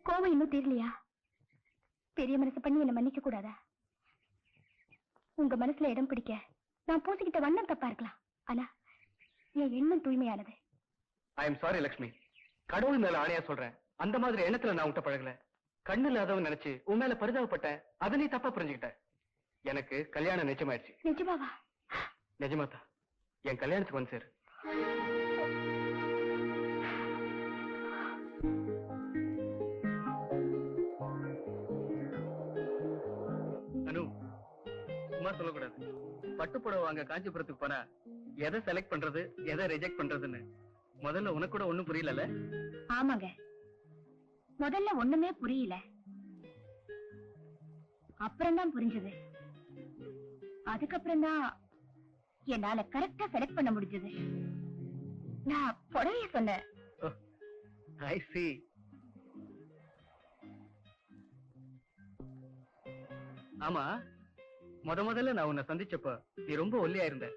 கோவம் இன்னும் தீரலையா? பெரிய மனசு பண்ணி என்ன மன்னிக்க கூடாதா? உங்க மனசுல இடம் பிடிக்க நான் பூசிக்கிட்ட வண்ணம் தப்பா இருக்கலாம், ஆனா என் எண்ணம் தூய்மையானது. ஐ எம் சாரி லட்சுமி, கடவுள் மேல ஆணையா சொல்றேன், அந்த மாதிரி எண்ணத்துல நான் உன்கிட்ட பழகல. கண்ணு இல்லாதவன் நினைச்சு உன் மேல பரிதாபப்பட்டேன், அதை நீ தப்பா புரிஞ்சுக்கிட்ட. எனக்கு கல்யாணம் நிச்சயமாயிடுச்சு. நிஜமாவா? நிஜமாத்தா, என் கல்யாணத்துக்கு வந்து சேரு. அனு, சும்மா சொல்லக்கூடாது. பட்டுப்புடவை வாங்க காஞ்சிபுரத்துக்கு போனா எதை செலக்ட் பண்றது எதை ரிஜெக்ட் பண்றதுன்னு முதல்ல உனக்கு கூட ஒண்ணும் புரியல. ஆமாங்க, முதல்ல ஒண்ணுமே புரியல, அப்புறம் தான் புரிஞ்சது. அதுக்கப்புறம் தான் என்னால கரெக்டா செலக்ட் பண்ண முடிஞ்சது. நான் புடவைய சொன்னேன். ஐ see. ஆமா, முதல்ல நான் உன்னை சந்திச்சப்ப நீ ரொம்ப ஒல்லியா இருந்த.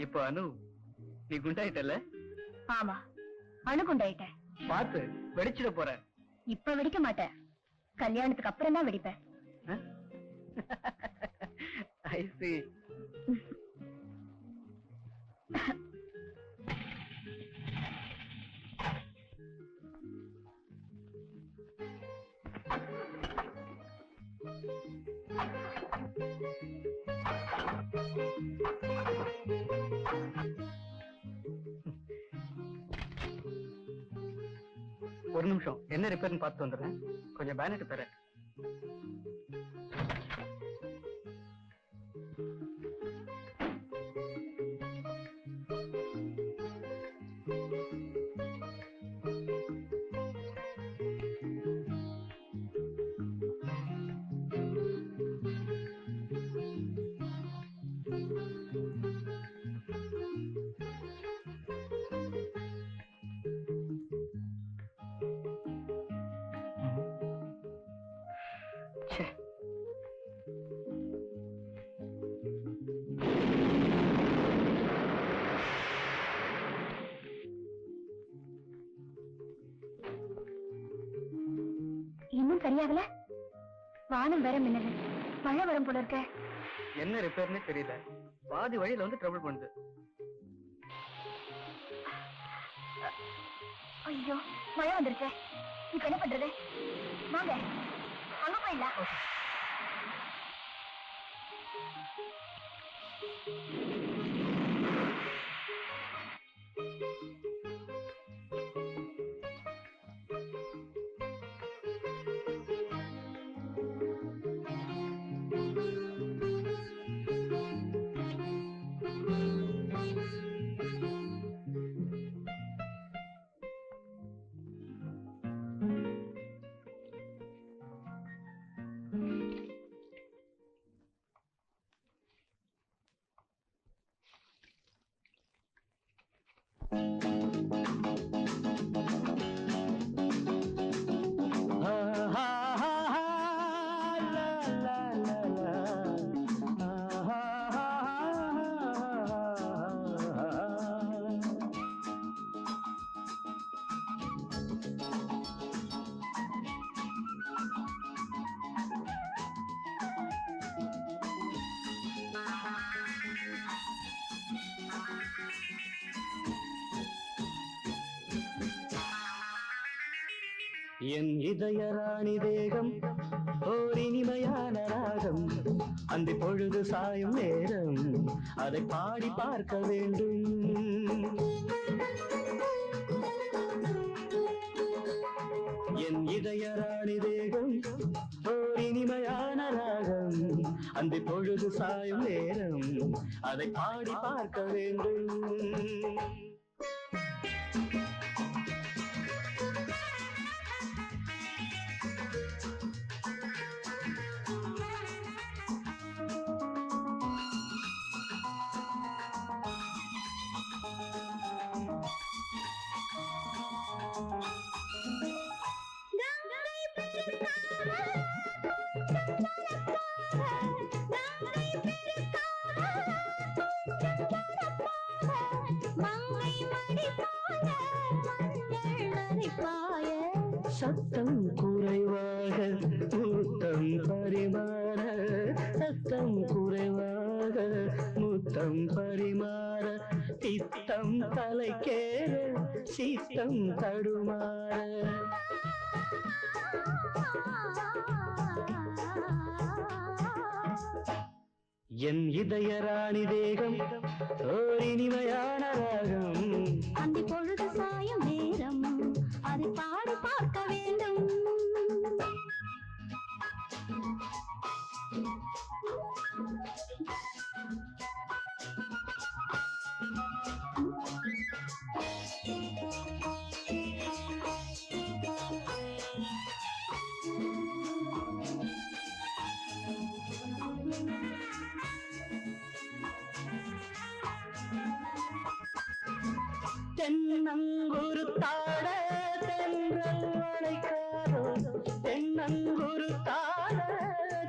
இப்ப அனு, நீ குண்டாயிட்டல? ஆமா, அணுகுண்டாயிட்டேன். பார்த்து வெடிச்சிட போற. இப்ப வெடிக்க மாட்டேன், கல்யாணத்துக்கு அப்புறம் தான் வெடிப்பேன். I see. ஒரு நிமிஷம், என்ன ரிப்பேர்னு பார்த்து வந்துடுறேன். கொஞ்சம் பேனட் தரேன். இன்னும் சரியாகல, வானம் வேற மின்னது, மழை வரும் போல இருக்க. என்ன ரிப்பேர்னே தெரியல, பாதி வழியில வந்து ட்ரபிள் பண்ணுது. ஐயோ, மழை வந்துருச்சு, இப்ப என்ன பண்றது? வாங்க அங்க போயிடலாம். என் இதய ராணி தேகம் ஓர் இனிமையான ராகம், அந்த பொழுது சாயும் நேரம் அதை பாடி பார்க்க வேண்டும். என் இதய ராணி தேகம் ஓர் இனிமையான ராகம், அந்த பொழுது சாயும் நேரம் அதை பாடி பார்க்க வேண்டும். சத்தம் குறைவாக முத்தம் பரிமாற சத்தம் குறைவாக முத்தம் பரிமாற பித்தம் தலைக்கேற சித்தம் தடுமாற என் இதய ராணி தேகம் ஓர் இனிமையான ராகம் அந்த பொழுது சாயும் நேரம் அதை பாடி பார்க்க வேண்டும். தென்னங்குரு தாட தென்றல் வளைக்காதோ தென்னங்குரு தாட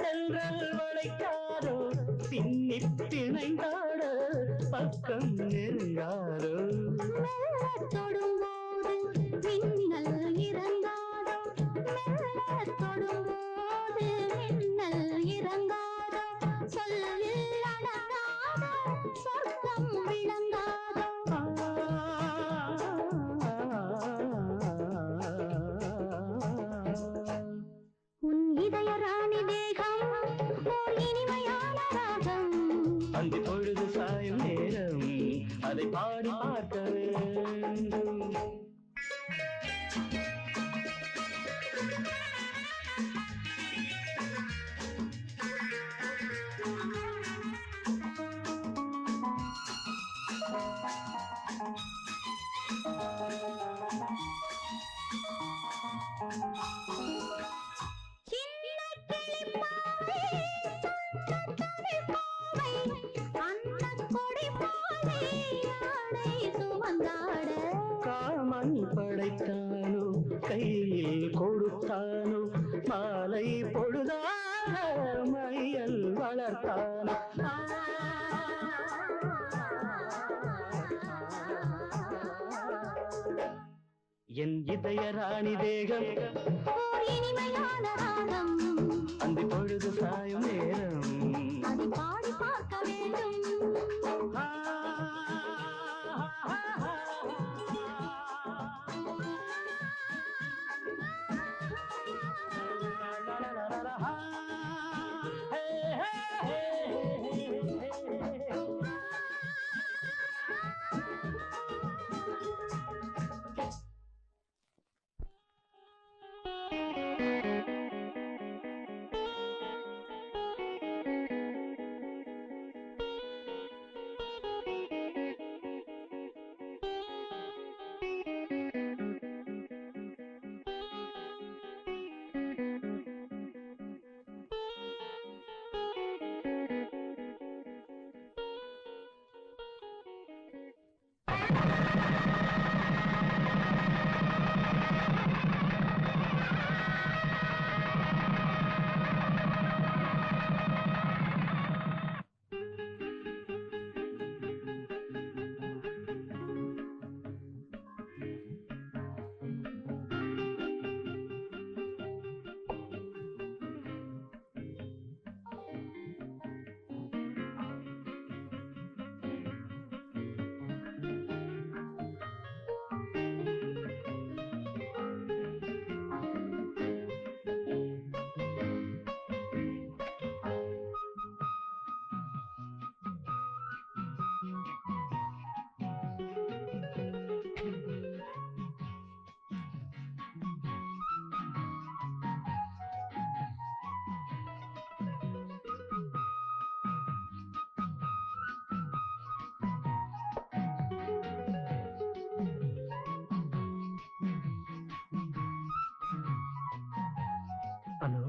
தென்றல் வளைக்காதோ பின்னி பிணைந்தாட பக்கம் நெருங்காரோ தொடும்போது மின்னல் இறங்காதோ தொடும்போது மின்னல் இறங்காதோ சொல்லில் அடங்காதோ சொர்க்கம் விளங்காதோ உன் இதய ராணி தேகம் ஓர் இனிமையான ராகம் அந்த பொழுது சாயும் நேரம் அதை பாடி பார்க்க வேண்டும். காமன் படைத்தானோ கையில் கொடுத்தானோ மாலை பொழுதாக மையல் வளர்த்தானோ என் இதய ராணி தேகம் ஓர் இனிமையான ராகம் அந்த பொழுது சாயும் நேரம் அதை பாடி பார்க்க வேண்டும். ஹலோ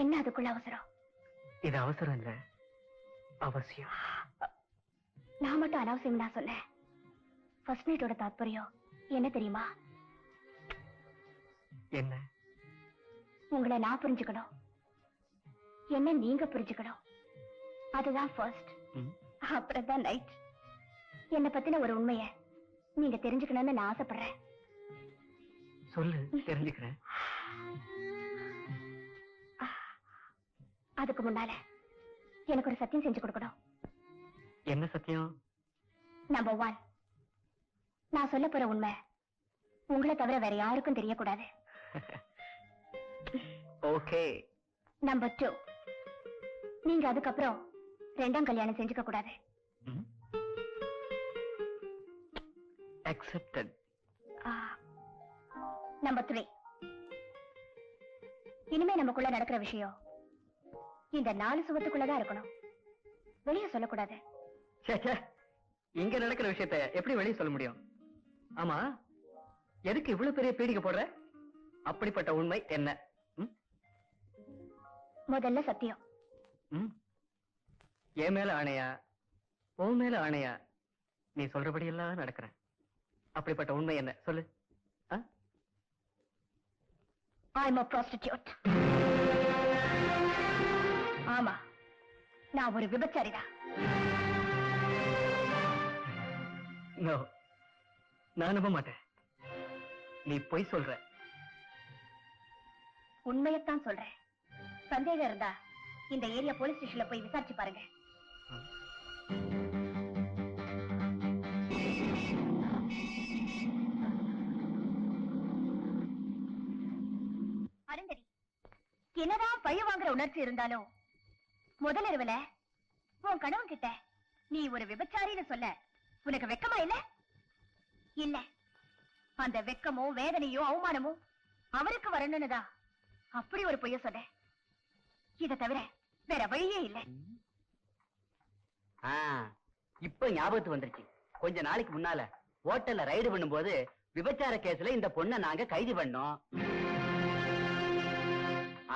என்ன அதுக்குள்ள அவசரம்? இது அவசரம் இல்ல, அவசியம். நான் மட்டும் அனாவசியம் தான் சொன்னேன். ஃபர்ஸ்ட் நைட்டோட தாத்பரியம் என்ன தெரியுமா? என்ன? உங்களை நான் புரிஞ்சுக்கணும், என்ன நீங்க புரிஞ்சுக்கணும். அதுதான் ஃபர்ஸ்ட். அப்புறம் தான் நைட். என்னை பத்தின ஒரு உண்மைய நீங்க தெரிஞ்சுக்கணும்னு நான் ஆசைப்படுறேன். சொல்லு, தெரிஞ்சுக்கிறேன். அதுக்கு முன்னால எனக்கு ஒரு சத்தியம் செஞ்சு கொடுக்கணும். என்ன சத்தியம்? நம்பர் 1, நான் சொல்ல போற உண்மை உங்களை தவிர வேற யாருக்கும் தெரியக்கூடாது. ஓகே. நம்பர் 2, நீங்க அதுக்கப்புறம் 2ஆம் கல்யாணம் செஞ்சுக்க கூடாது. அக்செப்டட். நம்பர் 3, இனிமே நமக்குள்ள நடக்கிற விஷயம் இந்த 4 சுவத்துக்குள்ளதான் இருக்கணும், வெளியே சொல்லக்கூடாது. இங்க நடக்கிற விஷயத்தை எப்படி வெளியே சொல்ல முடியும்? ஆமா, எதுக்கு இவ்வளவு பெரிய பீடிகை போடுற? அப்படிப்பட்ட உண்மை என்ன? முதல்ல சத்தியம். என் மேல ஆணையா, உன் மேல ஆணையா, நீ சொல்றபடி எல்லாம் நடக்கிறேன். அப்படிப்பட்ட உண்மை என்ன சொல்லு. I'm a prostitute. ஆமா, நான் ஒரு விபச்சாரிதான். No, நான் நம்ப மாட்டேன். நீ பொய் சொல்ற. உண்மையத்தான் சொல்றேன். சந்தேகம் இருந்தா இந்த ஏரியா போலீஸ் ஸ்டேஷன்ல போய் விசாரிச்சு பாருங்க. அருந்ததி, என்னதான் பழி வாங்குற உணர்ச்சி இருந்தாலும் முதலிரவுல உன் கணவன் கிட்ட நீ ஒரு விபச்சாரின்னு சொல்ல உனக்கு வெக்கமா இல்ல? இல்ல, அந்த வெக்கமோ வேதனையோ அவமானமோ அவருக்கு வரணும்னுதான் அப்படி ஒரு பொய்ய சொன்ன. இத தவிர வேற வழியே இல்ல. இப்ப ஞாபகத்து வந்துருச்சு. கொஞ்ச நாளைக்கு முன்னால ஹோட்டல்ல ரைடு பண்ணும்போது விபச்சார கேஸ்ல இந்த பொண்ணை நாங்க கைது பண்ணோம்.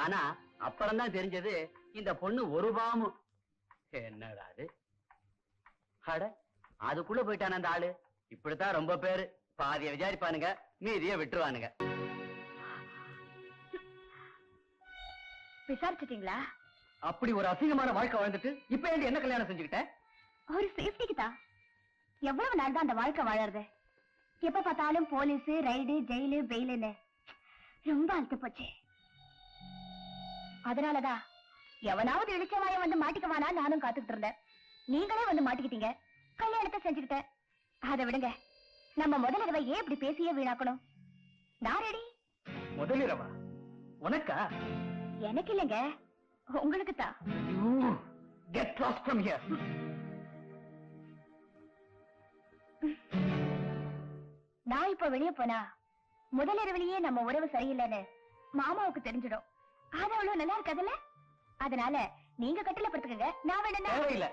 ஆனா அப்புறம் தான் தெரிஞ்சது இந்த பொண்ணு ஒரு பாமு. என்னடா அது? அட, அதுக்குள்ள போயிட்டான அந்த ஆளு. இப்படித்தான் ரொம்ப பேரு பாதிய விசாரிப்பானுங்க, மீதிய விட்டுருவானுங்க. விசாரிச்சிட்டீங்களா? அப்படி ஒரு அசிங்கமான வாழ்க்கை வாழ்ந்துட்டு இப்ப என்ன கல்யாணம் செஞ்சுக்கிட்ட? ஒரு சேஃப்டிக்கு தான். எவ்வளவு நாள் தான் அந்த வாழ்க்கை வாழறது? எப்ப பார்த்தாலும் போலீஸ், ரைடு, ஜெயிலு, பெயிலுன்னு ரொம்ப அழுத்து போச்சு. அதனாலதான் எவனாவது இழிச்சவாய வந்து மாட்டிக்குவானா நானும் காத்துக்கிட்டு இருந்தேன். நீங்களே வந்து மாட்டிக்கிட்டீங்க, கல்யாணத்தை செஞ்சுக்கிட்டேன். அதை விடுங்க, நம்ம முதலிரவை ஏன் இப்படி பேசியே வீணாக்கணும்? நான் ரெடி. முதலிரவா? உனக்கா? எனக்கு இல்லைங்க, உங்களுக்கு தான். Get lost from here. நான் இப்ப வெளியே போனா முதலிரவிலேயே நம்ம உறவு சரியில்லைன்னு மாமாவுக்கு தெரிஞ்சிடும். அது அவ்வளவு நல்லா இருக்காதுல்ல? அதனால நீங்க கட்டில படுத்துக்கங்க, நான் வேணும்னா. தேவையில்லை.